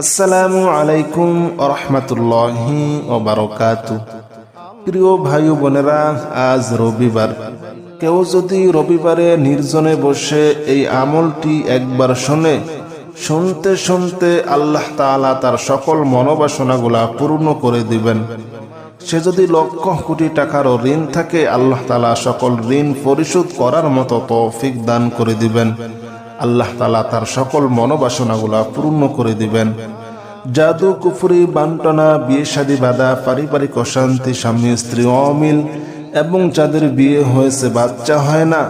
আসসালামু আলাইকুম রহমতুল্লাহি ওয়া বারাকাতুহু। প্রিয় ভাই বোনেরা, আজ রবিবার। কেউ যদি রবিবারে নির্জনে বসে এই আমলটি একবার শুনতে শুনতে আল্লাহ তাআলা তার সকল মনোবাসনাগুলা পূর্ণ করে দিবেন। সে যদি লক্ষ কোটি টাকারও ঋণ থাকে, আল্লাহ তাআলা সকল ঋণ পরিশোধ করার মতো তৌফিক দান করে দিবেন। আল্লাহ তাআলা তার সকল মনোবাসনাগুলা পূর্ণ করে দিবেন। জাদু, কুফরি, বান্টনা, বিয়ে শাদী বাঁধা, পারিবারিক অশান্তি, স্বামী স্ত্রী অমিল এবং যাদের বিয়ে হয়েছে বাচ্চা হয় না,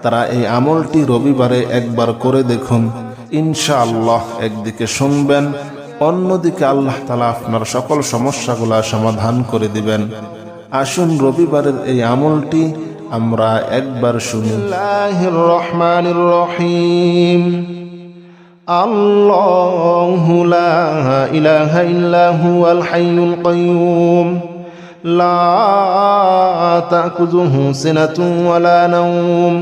তারা এই আমলটি রবিবারে একবার করে দেখুন। ইনশাআল্লাহ একদিকে শুনবেন, অন্যদিকে আল্লাহ তাআলা আপনার সকল সমস্যাগুলা সমাধান করে দিবেন। আসুন রবিবারের এই আমলটি আমরা একবার শুনি। বিসমিল্লাহির রহমানির রহিম। আল্লাহু লা ইলাহা ইল্লা হুয়াল হাইয়ুল কাইয়্যুম লা তা'খুযুহু সিনাতুন ওয়া লা নাওম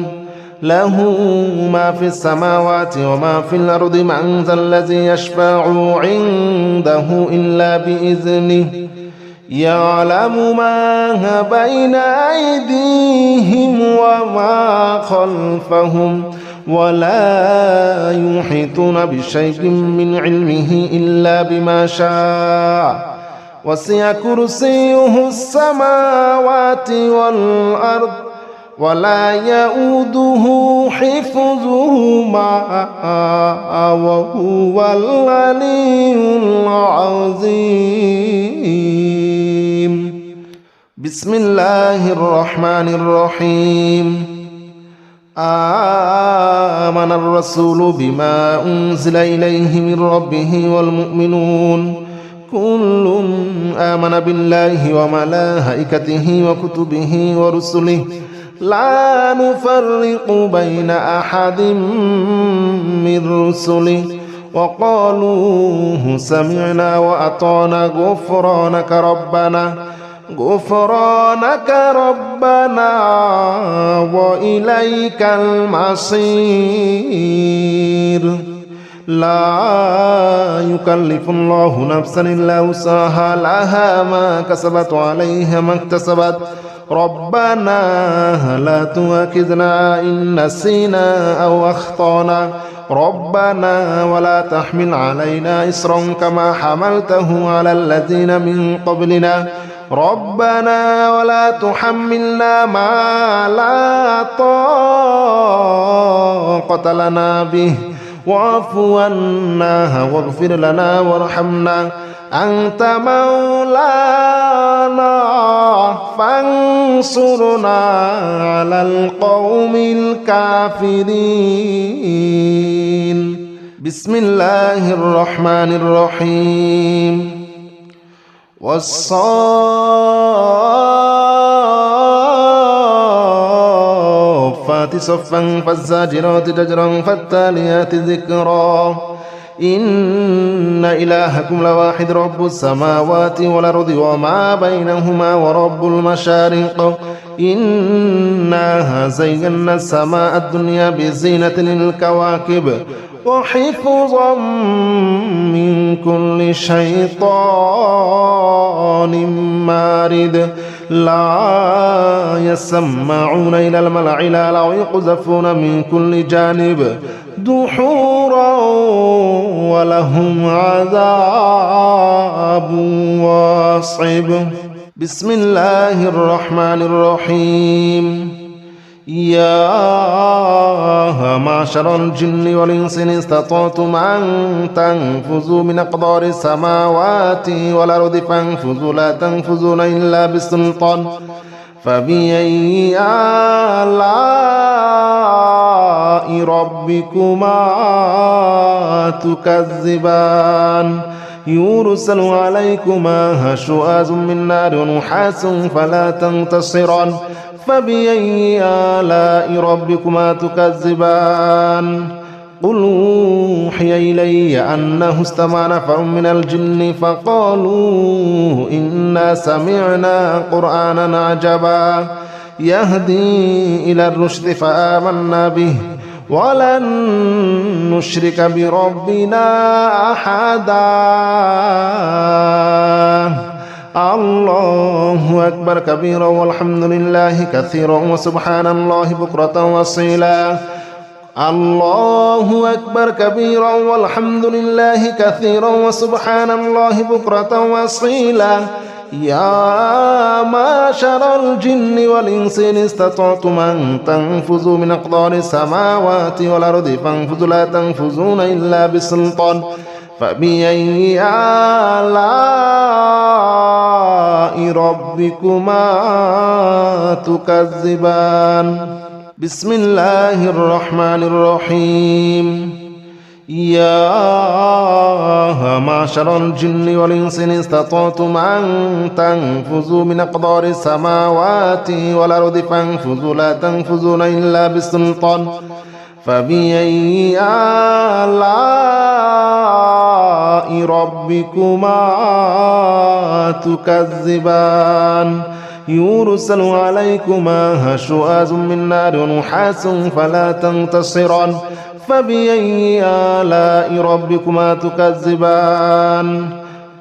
লাহু মা ফিস সামাওয়াতি ওয়া মা ফিল আরদি মান যাল্লাযী ইয়াশফা'ু 'ইনদাহু ইল্লা বিইযনিহি يعلم ما بين أيديهم وما خلفهم ولا يحيطون بشيء من علمه إلا بما شاء وسع كرسيه السماوات والأرض ولا يؤوده حفظهما وهو العلي العظيم. بسم الله الرحمن الرحيم. آمن الرسول بما أنزل إليه من ربه والمؤمنون كل آمن بالله وملائكته وكتبه ورسله لا نفرق بين أحد من رسله وقالوا سمعنا وأطعنا غفرانك ربنا وإليك المصير. لا يكلف الله نفسا إلا وسعها لها ما كسبت وعليها ما اكتسبت ربنا لا تؤاخذنا إن نسينا أو أخطأنا ربنا ولا تحمل علينا إصرا كما حملته على الذين من قبلنا ربنا ولا تحملنا ما لا طاقة لنا به واعف عنا واغفر لنا وارحمنا أنت مولانا فانصرنا على القوم الكافرين. بسم الله الرحمن الرحيم. والصافات صفا فالزاجرات زجرا فالتاليات ذكرا إن إلهكم لواحد رب السماوات والأرض وما بينهما ورب المشارق إنا زينا السماء الدنيا بزينة للكواكب وحفظا من كل شيطان مارد لا يسمعون إلى الملأ الأعلى ويقذفون من كل جانب دحورا ولهم عذاب واصب. بسم الله الرحمن الرحيم. يا معشر الجن والإنس إن استطعتم أن تنفذوا من أقدار السماوات والأرض فانفذوا لا تنفذون إلا بسلطان فبأي آلاء ربكما تكذبان يرسل عليكما شواظ من نار ونحاس فلا تنتصران فبأي آلاء ربكما تكذبان قل أوحي إلي أنه استمع نفر من الجن فقالوا إنا سمعنا قرآنا عجبا يهدي إلى الرشد فآمنا به ولن نشرك بربنا أحدا الله أكبر كبيرا والحمد لله كثيرا وسبحان الله بكرة وأصيلا الله أكبر كبيرا والحمد لله كثيرا وسبحان الله بكرة وأصيلا يا معشر الجن والإنس إن استطعتم أن تنفذوا من أقطار السماوات والأرض فانفذوا لا تنفذون إلا بسلطان فبأي آلاء ربكما تكذبان بسم الله الرحمن الرحيم يا معشر الجن والإنس إن استطعتم أن تنفذوا من أقطار السماوات والأرض فانفذوا لا تنفذون إلا بسلطان فبأي آلاء ربكما تكذبان يرسل عليكما شواظ من نار ونحاس فلا تنتصران فبأي آلاء ربكما تكذبان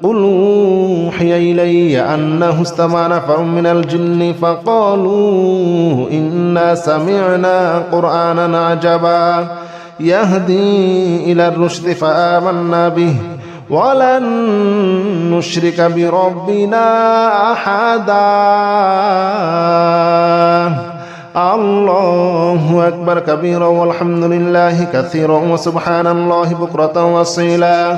قل أوحي إلي أنه استمع نفر من الجن فقالوا إنا سمعنا قرآنا عجبا يهدي إلى الرشد فآمنا به ولن نشرك بربنا أحدا الله أكبر كبيرا والحمد لله كثيرا وسبحان الله بكرة وأصيلا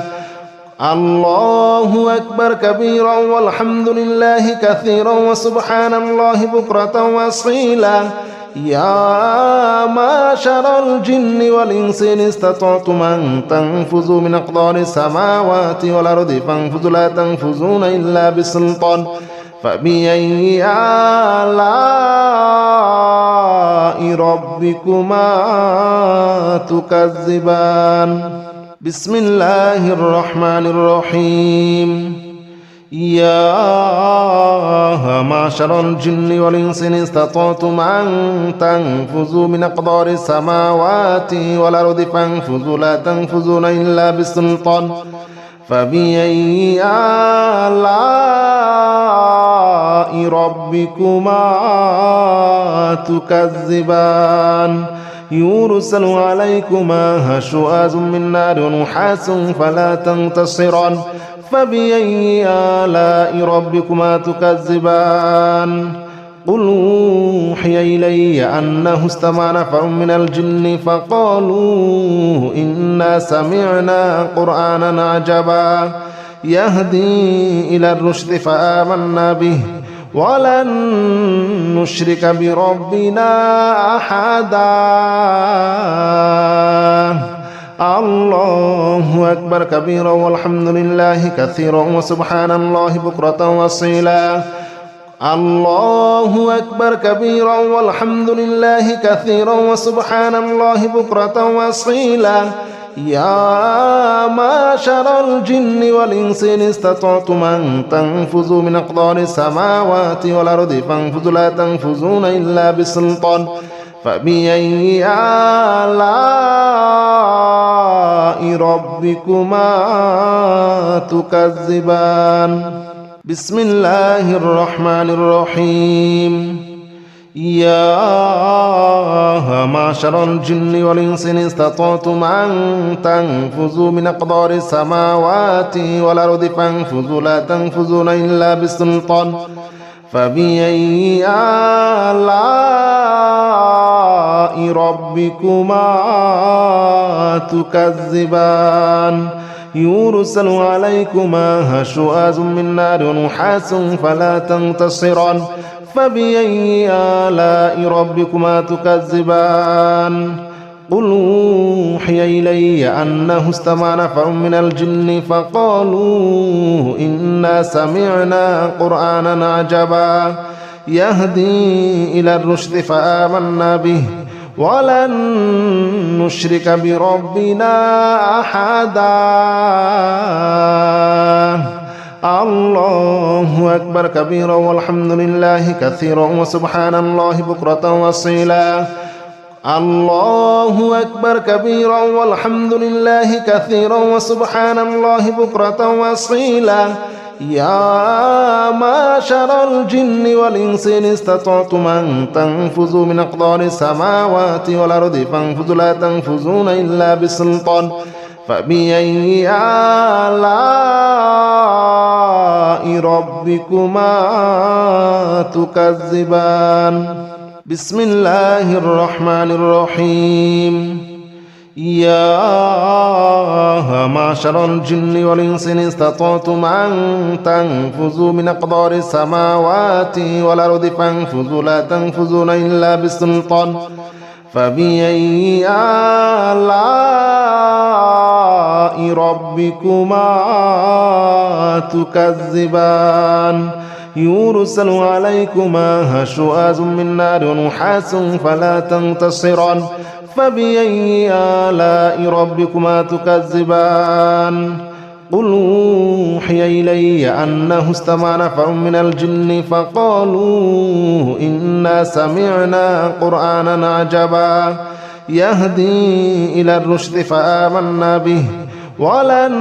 الله أكبر كبيرا والحمد لله كثيرا وسبحان الله بكرة وأصيلا يا معشر الجن والإنس إن استطعتم أن تنفذوا من أقطار السماوات والأرض فانفذوا لا تنفذون إلا بسلطان فبأي آلاء ربكما تكذبان بسم الله الرحمن الرحيم يا معشر الجن والإنس إن استطعتم أن تنفذوا من أقطار السماوات والأرض فانفذوا لا تنفذون إلا بسلطان فبأي آلاء ربكما تكذبان يرسل عليكما شواظ من نار ونحاس فلا تنتصران فبأي آلاء ربكما تكذبان قل أوحي إلي أنه استمع نفر من الجن فقالوا إنا سمعنا قرآنا عجبا يهدي إلى الرشد فآمنا به ولن نشرك بربنا أحدا الله أكبر كبيرا والحمد لله كثيرا وسبحان الله بكرة وأصيلا الله أكبر كبيرا والحمد لله كثيرا وسبحان الله بكرة وأصيلا يا معشر الجن والإنس إن استطعتم أن تنفذوا من أقطار السماوات والأرض فانفذوا لا تنفذون إلا بسلطان فبأي آلاء ربكما تكذبان بسم الله الرحمن الرحيم يا معشر الجن والإنس إن استطعتم أن تنفذوا من أقطار السماوات والأرض فانفذوا لا تنفذون إلا بسلطان فبأي آلاء ربكما تكذبان يرسل عليكما شواظ من نار ونحاس فلا تنتصران فبأي آلاء ربكما تكذبان قل أوحي إلي أنه استمع نفر من الجن فقالوا إنا سمعنا قرآنا عجبا يهدي إلى الرشد فآمنا به ولن نشرك بربنا أحدا الله أكبر كبيرا والحمد لله كثيرا وسبحان الله بكرة وأصيلا الله أكبر كبيرا والحمد لله كثيرا وسبحان الله بكرة وأصيلا يا معشر الجن والإنس إن استطعتم أن تنفذوا من أقطار السماوات والأرض فانفذوا لا تنفذون إلا بسلطان فبأي آلاء ربكما تكذبان بسم الله الرحمن الرحيم يا معشر الجن والإنس إن استطعتم أن تنفذوا من أقطار السماوات والأرض فانفذوا لا تنفذون إلا بسلطان فبأي آلاء ربكما تكذبان يرسل عليكما شواظ من نار ونحاس فلا تنتصران فبأي آلاء ربكما تكذبان قل أوحي إلي أنه استمع نفر من الجن فقالوا إنا سمعنا قرآنا عجبا يهدي إلى الرشد فآمنا به ولن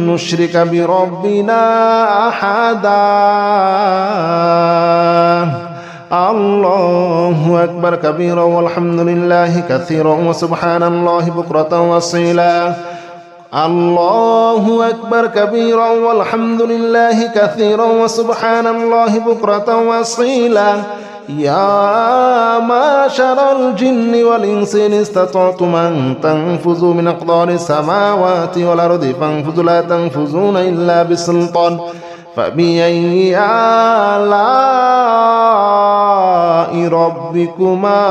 نشرك بربنا أحدا الله أكبر كبيرا والحمد لله كثيرا وسبحان الله بكرة وأصيلا الله أكبر كبيرا والحمد لله كثيرا وسبحان الله بكرة وأصيلا يا معشر الجن والإنس إن استطعتم أن تنفذوا من أقطار السماوات والأرض فانفذوا لا تنفذون إلا بسلطان فبأي آلاء ربكما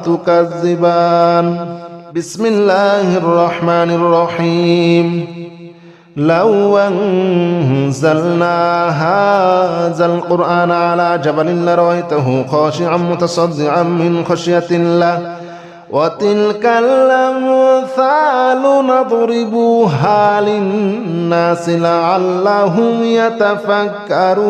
تكذبان بسم الله الرحمن الرحيم لو أنزلنا هذا القرآن على جبل لرأيته خاشعا متصدعا من خشية الله وتلك الأمثال نضربها للناس لعلهم يتفكرون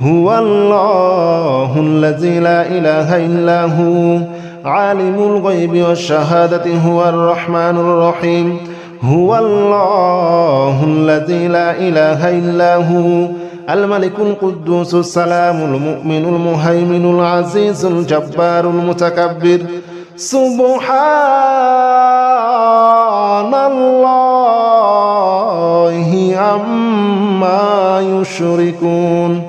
هو الله الذي لا إله إلا هو عالم الغيب والشهادة هو الرحمن الرحيم هو الله الذي لا إله إلا هو الملك القدوس السلام المؤمن المهيمن العزيز الجبار المتكبر سبحان الله عما يشركون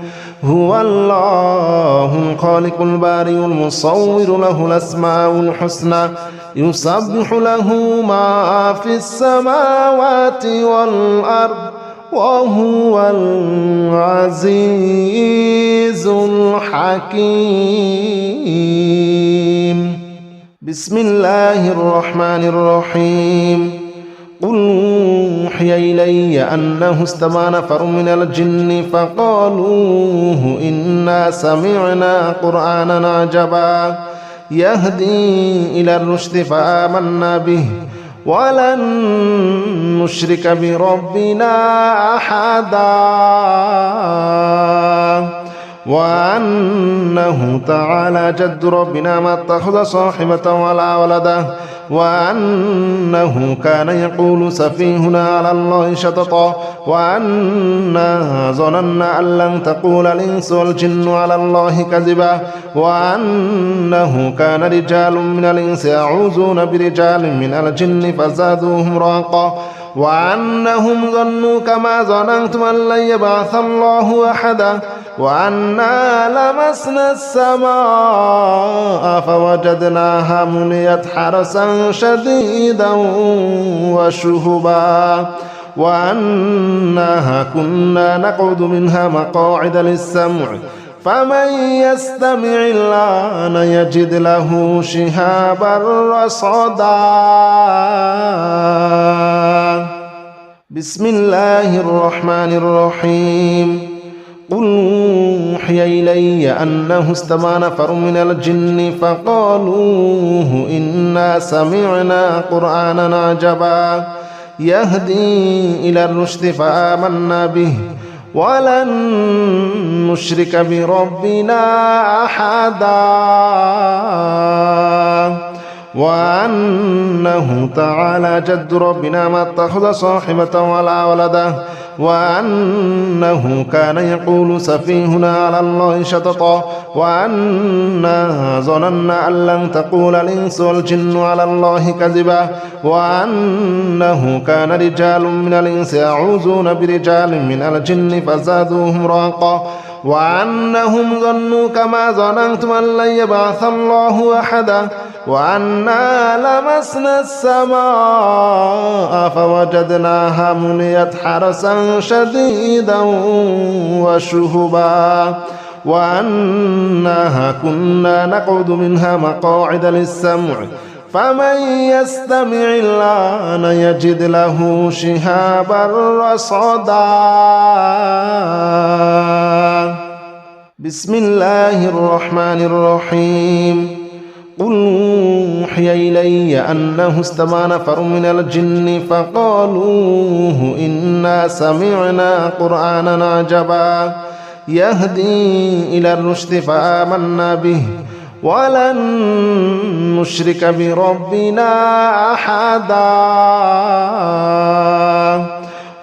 هو الله الخالق البارئ المصور له الأسماء الحسنى يسبح له ما في السماوات والأرض وهو العزيز الحكيم بسم الله الرحمن الرحيم قل أوحي إلي أنه استمع نفر من الجن فقالوا إنا سمعنا قرآنا عجبا يهدي إلى الرشد فآمنا به ولن نشرك بربنا أحدا وأنه تعالى جد ربنا ما اتخذ صاحبة ولا ولدا وأنه كان يقول سفيهنا على الله شططا وأنا ظننا أن لن تقول الإنس والجن على الله كذبا وأنه كان رجال من الإنس يعوذون برجال من الجن فزادوهم رهقا وأنهم ظنوا كما ظننتم أن لن يبعث الله أحدا وأنا لمسنا السماء فوجدناها مليت حرسا شديدا وشهبا وأنها كنا نقعد منها مقاعد للسمع فمن يستمع الآن يجد له شهابا رصدا بسم الله الرحمن الرحيم قل أوحي إلي أنه استمع نفر من الجن فقالوا إنا سمعنا قرآنا عجبا يهدي إلى الرشد فآمنا به ولن نشرك بربنا أحدا وأنه تعالى جد ربنا ما اتخذ صاحبة ولا ولدا وأنه كان يقول سفيهنا على الله شططا وأنا ظننا أن لن تقول الإنس والجن على الله كذبا وأنه كان رجال من الإنس يعوذون برجال من الجن فزادوهم رهقا وأنهم ظنوا كما ظننتم أن لن يبعث الله أحدا وأنا لمسنا السماء فوجدناها مليت حرسا شديدا وشهبا وأنها كنا نقعد منها مقاعد للسمع فمن يستمع الآن يجد له شهابا رصدا بسم الله الرحمن الرحيم قل أوحي إلي أنه استمع نفر من الجن فقالوا إنا سمعنا قرآنا عجبا يهدي إلى الرشد فآمنا به ولن نشرك بربنا أحدا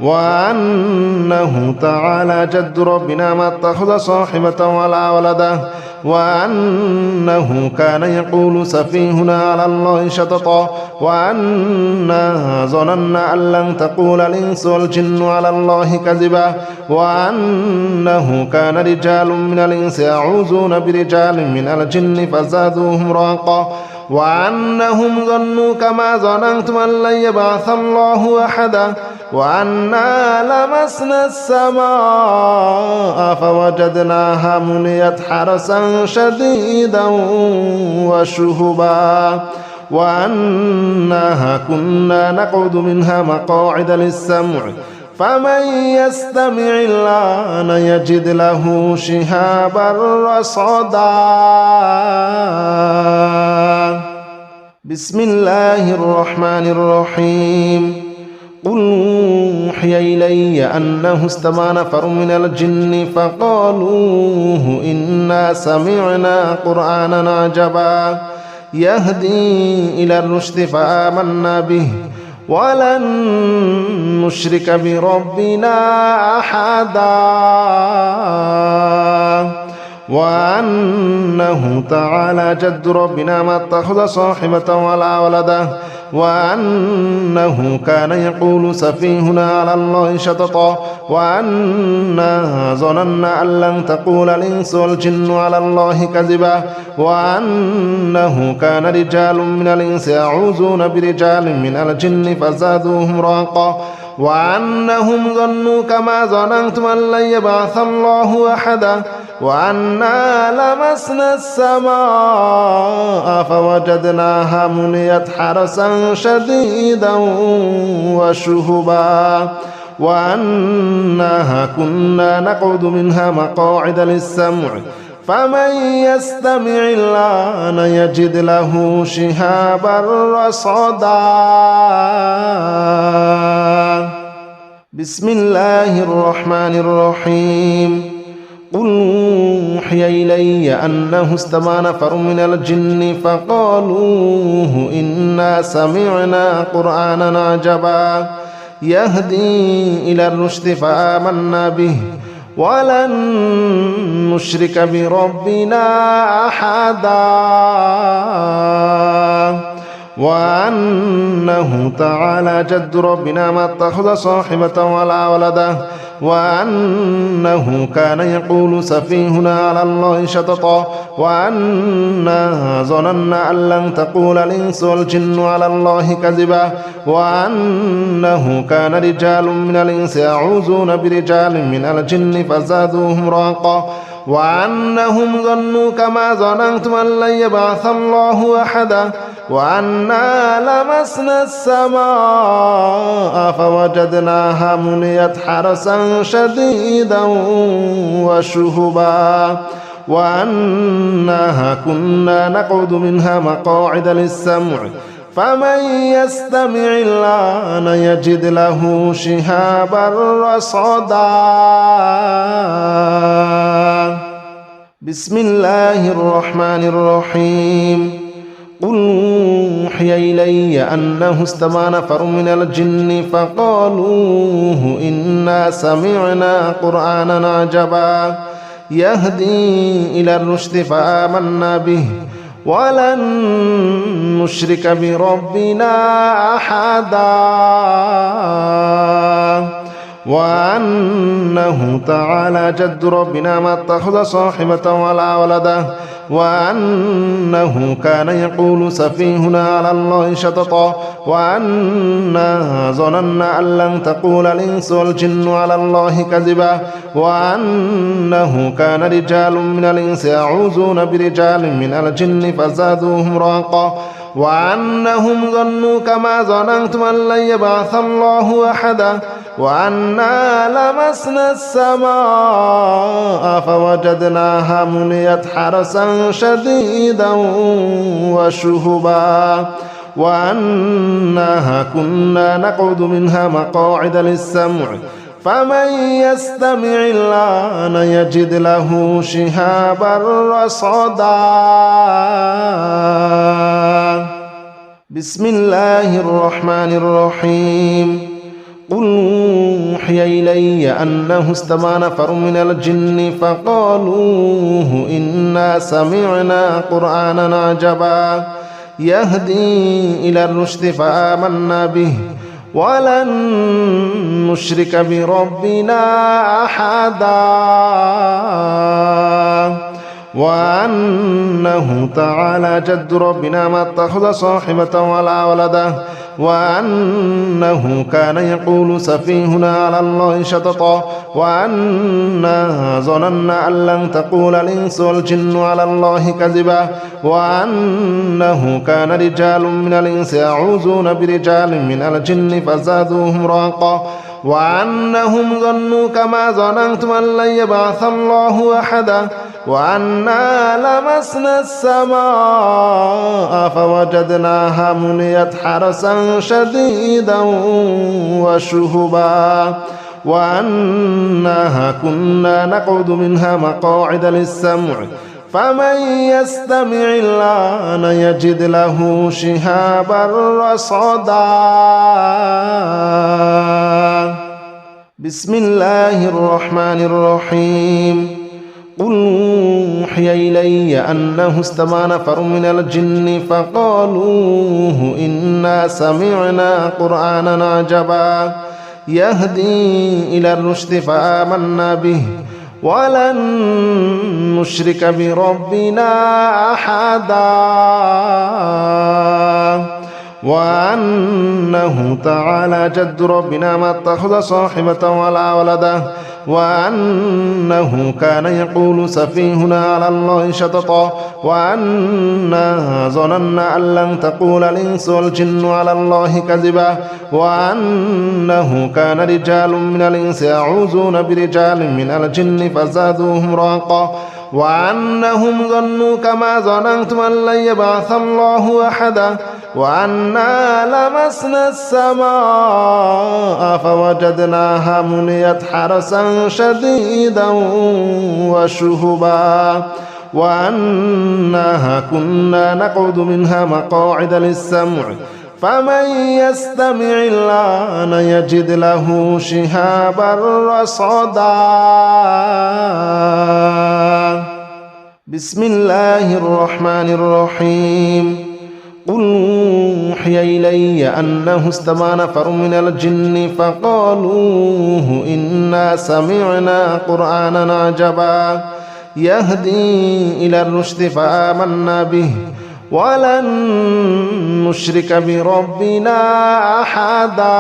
وأنه تعالى جد ربنا ما اتخذ صاحبة ولا ولدا وأنه كان يقول سفيهنا على الله شططا وأنا ظننا أن لن تقول الإنس والجن على الله كذبا وأنه كان رجال من الإنس يعوذون برجال من الجن فزادوهم رهقا وأنهم ظنوا كما ظننتم أن لن يبعث الله أحدا وأنا لمسنا السماء فوجدناها مليت حرسا شديدا وشهبا وأنها كنا نقعد منها مقاعد للسمع فمن يستمع الآن يجد له شهابا رصدا بسم الله الرحمن الرحيم قل أوحي إلي أنه استمع نفر من الجن فقالوا إنا سمعنا قرآنا عجبا يهدي إلى الرشد فآمنا به ولن نشرك بربنا أحدا وأنه تعالى جد ربنا ما اتخذ صاحبة ولا ولدا وأنه كان يقول سفيهنا على الله شططا وأنا ظننا أن لن تقول الإنس والجن على الله كذبا وأنه كان رجال من الإنس يعوذون برجال من الجن فزادوهم رهقا وأنهم ظنوا كما ظننتم أن لن يبعث الله أحدا وأنا لمسنا السماء فوجدناها مليت حرسا شديدا وشهبا وأنها كنا نقعد منها مقاعد للسمع فمن يستمع الآن يجد له شهابا رصدا بسم الله الرحمن الرحيم قل أوحي إلي أنه استمع نفر من الجن فقالوا إنا سمعنا قرآنا عجبا يهدي إلى الرشد فآمنا به ولن نشرك بربنا أحدا وأنه تعالى جد ربنا ما اتخذ صاحبة ولا ولدا وأنه كان يقول سفيهنا على الله شططا وأنا ظننا أن لن تقول الإنس والجن على الله كذبا وأنه كان رجال من الإنس يعوذون برجال من الجن فزادوهم رهقا وأنهم ظنوا كما ظننتم أن لن يبعث الله أحدا وأنا لمسنا السماء فوجدناها مليت حرسا شديدا وشهبا وأنها كنا نقعد منها مقاعد للسمع فمن يستمع الآن يجد له شهابا رصدا بسم الله الرحمن الرحيم قل أوحي إلي أنه استمع نفر من الجن فقالوا إنا سمعنا قرآنا عجبا يهدي إلى الرشد فآمنا به ولن نشرك بربنا أحدا وأنه تعالى جد ربنا ما اتخذ صاحبة ولا ولدا وأنه كان يقول سفيهنا على الله شططا وأنا ظننا أن لن تقول الإنس والجن على الله كذبا وأنه كان رجال من الإنس يعوذون برجال من الجن فزادوهم رهقا وأنهم ظنوا كما ظننتم أن لن يبعث الله أحدا وأنا لمسنا السماء فوجدناها مليت حرسا شديدا وشهبا وأنها كنا نقعد منها مقاعد للسمع فمن يستمع الآن يجد له شهابا رصدا بسم الله الرحمن الرحيم قل أوحي إلي أنه استمع نفر من الجن فقالوا إنا سمعنا قرآنا عجبا يهدي إلى الرشد فآمنا به ولن نشرك بربنا أحدا وأنه تعالى جد ربنا ما اتخذ صاحبة ولا ولدا وأنه كان يقول سفيهنا على الله شططا وأنا ظننا أن لن تقول الإنس والجن على الله كذبا وأنه كان رجال من الإنس يعوذون برجال من الجن فزادوهم رهقا وأنهم ظنوا كما ظننتم أن لن يبعث الله أحدا وأنا لمسنا السماء فوجدناها مليت حرسا شديدا وشهبا وأنها كنا نقعد منها مقاعد للسمع فمن يستمع الآن يجد له شهابا رصدا بسم الله الرحمن الرحيم قل أوحي إلي أنه استمع نفر من الجن فقالوا إنا سمعنا قرآنا عجبا يهدي إلى الرشد فآمنا به ولن نشرك بربنا أحدا وأنه تعالى جد ربنا ما اتخذ صاحبة ولا ولدا وأنه كان يقول سفيهنا على الله شططا وأنا ظننا أن لن تقول الإنس والجن على الله كذبا وأنه كان رجال من الإنس يعوذون برجال من الجن فزادوهم رهقا وأنهم ظنوا كما ظننتم أن لن يبعث الله أحدا وأنا لمسنا السماء فوجدناها مليت حرسا شديدا وشهبا وأنها كنا نقعد منها مقاعد للسمع فمن يستمع الآن يجد له شهابا رصدا بسم الله الرحمن الرحيم قل أوحي إلي أنه استمع نفر من الجن فقالوا إنا سمعنا قرآنا عجبا يهدي إلى الرشد فآمنا به ولن نشرك بربنا أحدا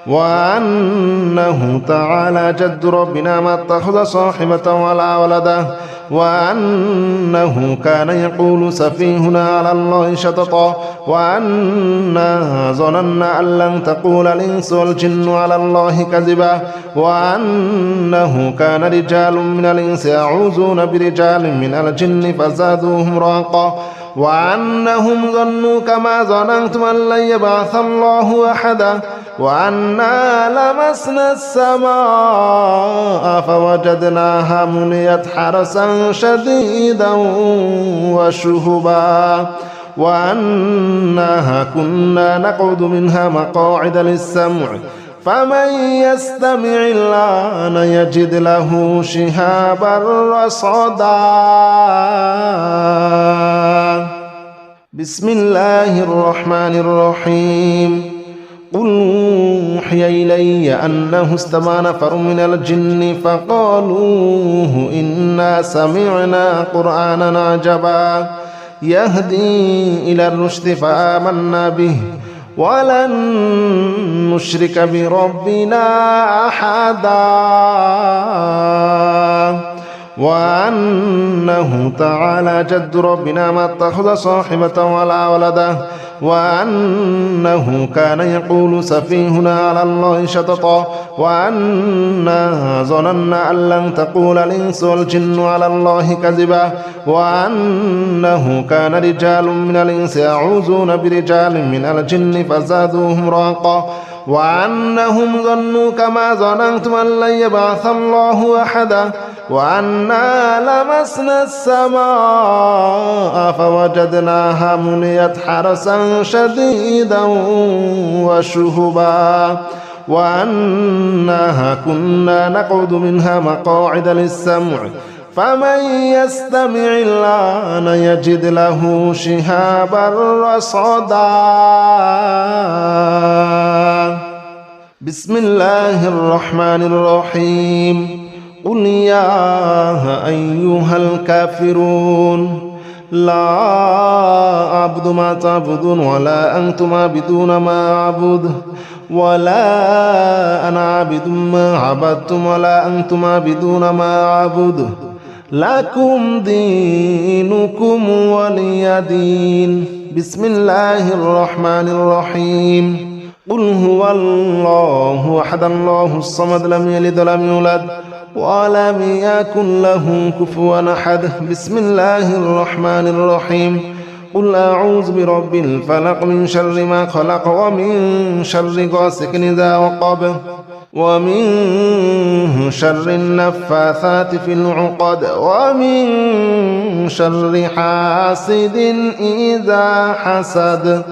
وأنه تعالى جد ربنا ما اتخذ صاحبة ولا ولدا وأنه كان يقول سفيهنا على الله شططا وأنا ظننا أن لن تقول الإنس والجن على الله كذبا وأنه كان رجال من الإنس يعوذون برجال من الجن فزادوهم رهقا وأنهم ظنوا كما ظننتم أن لن يبعث الله أحدا وأنا لمسنا السماء فوجدناها مليت حرسا شديدا وشهبا وأنها كنا نقعد منها مقاعد للسمع فمن يستمع الآن يجد له شهابا رصدا بسم الله الرحمن الرحيم قل أوحي إلي أنه استمع نفر من الجن فقالوا إنا سمعنا قرآنا عجبا يهدي إلى الرشد فآمنا به ولن نشرك بربنا أحدا وأنه تعالى جد ربنا ما اتخذ صاحبة ولا ولدا وأنه كان يقول سفيهنا على الله شططا وأنا ظننا أن لن تقول الإنس والجن على الله كذبا وأنه كان رجال من الإنس يعوذون برجال من الجن فزادوهم رهقا وأنهم ظنوا كما ظننتم أن لن يبعث الله أحدا وأنا لمسنا السماء فوجدناها مليت حرسا شديدا وشهبا وأنها كنا نقعد منها مقاعد للسمع فمن يستمع الآن يجد له شهابا رصدا بسم الله الرحمن الرحيم قل يا أيها الكافرون لا أعبد ما تعبدون ولا أنتم عابدون ما أعبد ولا أنا عابد ما عبدتم ولا أنتم عابدون ما أعبد لكم دينكم ولي دين بسم الله الرحمن الرحيم قل هو الله أحد الله الصمد لم يلد ولم يولد ولم يكن له كفوا أحد بسم الله الرحمن الرحيم قل أعوذ برب الفلق من شر ما خلق ومن شر غاسق إذا وقب ومن شر النفاثات في العقد ومن شر حاسد إذا حسد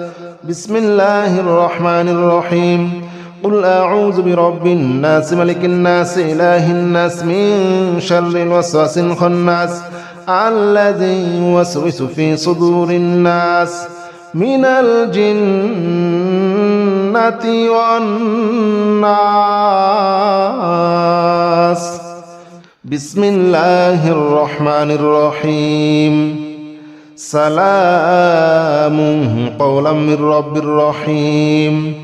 بسم الله الرحمن الرحيم قل أعوذ برب الناس ملك الناس إله الناس من شر الوسواس الخناس الذي يوسوس في صدور الناس من الجنة والناس بسم الله الرحمن الرحيم سلام قولا من رب رحيم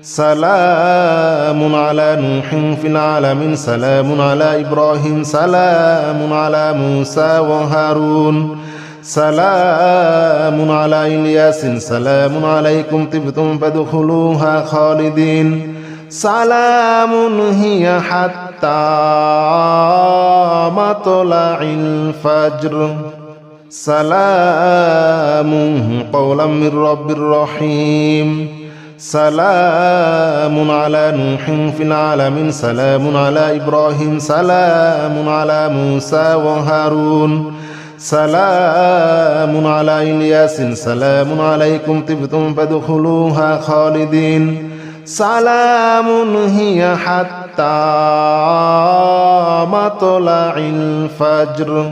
سلام على نوح في العالمين سلام على إبراهيم سلام على موسى وهارون سلام على إلياس سلام عليكم طبتم فادخلوها خالدين سلام هي حتى مطلع الفجر سلام قولا من رب رحيم سلام على نوح في العالمين سلام على إبراهيم سلام على موسى وهارون سلام على إلياس سلام عليكم طبتم فادخلوها خالدين سلام هي حتى مطلع الفجر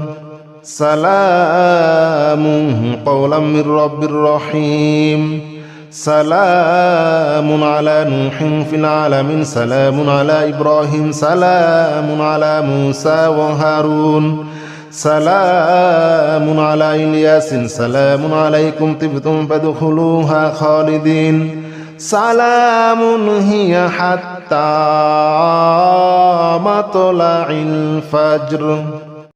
سلام قولا من رب رحيم سلام على نوح في العالمين سلام على إبراهيم سلام على موسى وهارون سلام على إلياس سلام عليكم طبتم فادخلوها خالدين سلام هي حتى مطلع الفجر